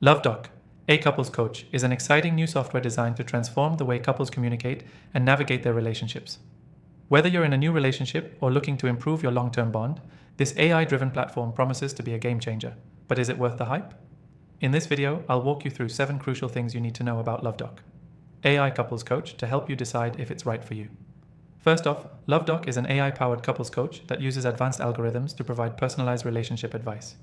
LoveDoc, a couples coach, is an exciting new software designed to transform the way couples communicate and navigate their relationships. Whether you're in a new relationship or looking to improve your long-term bond, this AI-driven platform promises to be a game changer. But is it worth the hype? In this video, I'll walk you through 7 crucial things you need to know about LoveDoc, AI couples coach, to help you decide if it's right for you. First off, LoveDoc is an AI-powered couples coach that uses advanced algorithms to provide personalized relationship advice.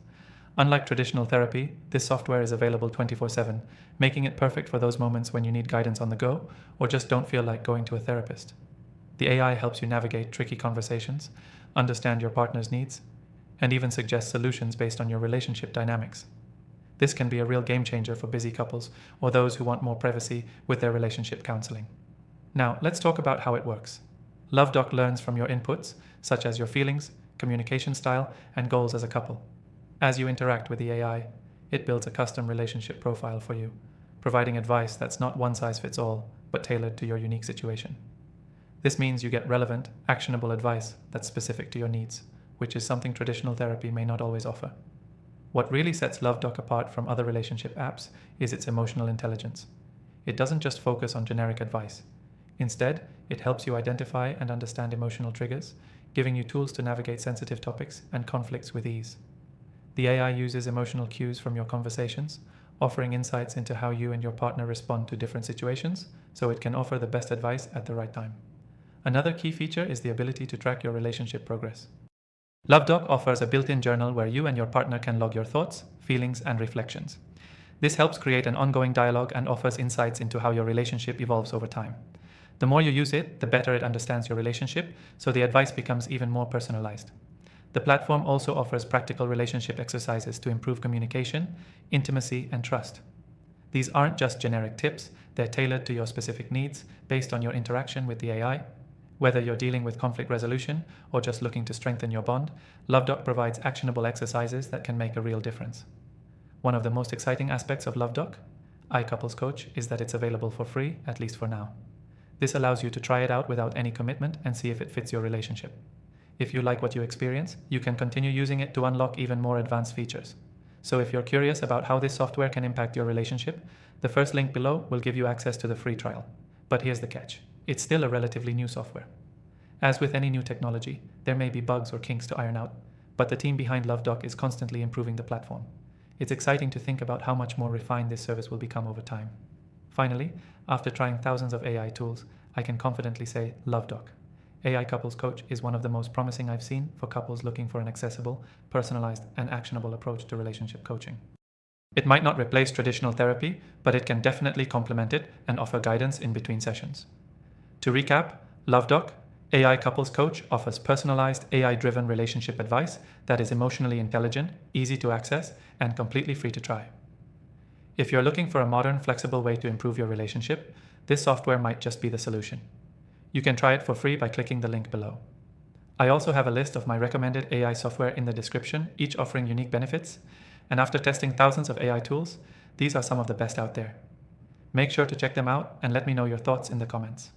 Unlike traditional therapy, this software is available 24/7, making it perfect for those moments when you need guidance on the go or just don't feel like going to a therapist. The AI helps you navigate tricky conversations, understand your partner's needs, and even suggest solutions based on your relationship dynamics. This can be a real game changer for busy couples or those who want more privacy with their relationship counseling. Now, let's talk about how it works. LoveDoc learns from your inputs, such as your feelings, communication style, and goals as a couple. As you interact with the AI, it builds a custom relationship profile for you, providing advice that's not one size fits all, but tailored to your unique situation. This means you get relevant, actionable advice that's specific to your needs, which is something traditional therapy may not always offer. What really sets LoveDoc apart from other relationship apps is its emotional intelligence. It doesn't just focus on generic advice. Instead, it helps you identify and understand emotional triggers, giving you tools to navigate sensitive topics and conflicts with ease. The AI uses emotional cues from your conversations, offering insights into how you and your partner respond to different situations, so it can offer the best advice at the right time. Another key feature is the ability to track your relationship progress. LoveDoc offers a built-in journal where you and your partner can log your thoughts, feelings, and reflections. This helps create an ongoing dialogue and offers insights into how your relationship evolves over time. The more you use it, the better it understands your relationship, so the advice becomes even more personalized. The platform also offers practical relationship exercises to improve communication, intimacy, and trust. These aren't just generic tips, they're tailored to your specific needs based on your interaction with the AI. Whether you're dealing with conflict resolution or just looking to strengthen your bond, LoveDoc provides actionable exercises that can make a real difference. One of the most exciting aspects of LoveDoc, iCouples Coach, is that it's available for free, at least for now. This allows you to try it out without any commitment and see if it fits your relationship. If you like what you experience, you can continue using it to unlock even more advanced features. So if you're curious about how this software can impact your relationship, the first link below will give you access to the free trial. But here's the catch. It's still a relatively new software. As with any new technology, there may be bugs or kinks to iron out, but the team behind LoveDoc is constantly improving the platform. It's exciting to think about how much more refined this service will become over time. Finally, after trying thousands of AI tools, I can confidently say LoveDoc, AI Couples Coach, is one of the most promising I've seen for couples looking for an accessible, personalized, and actionable approach to relationship coaching. It might not replace traditional therapy, but it can definitely complement it and offer guidance in between sessions. To recap, LoveDoc, AI Couples Coach, offers personalized, AI-driven relationship advice that is emotionally intelligent, easy to access, and completely free to try. If you're looking for a modern, flexible way to improve your relationship, this software might just be the solution. You can try it for free by clicking the link below. I also have a list of my recommended AI software in the description, each offering unique benefits, and after testing thousands of AI tools, these are some of the best out there. Make sure to check them out and let me know your thoughts in the comments.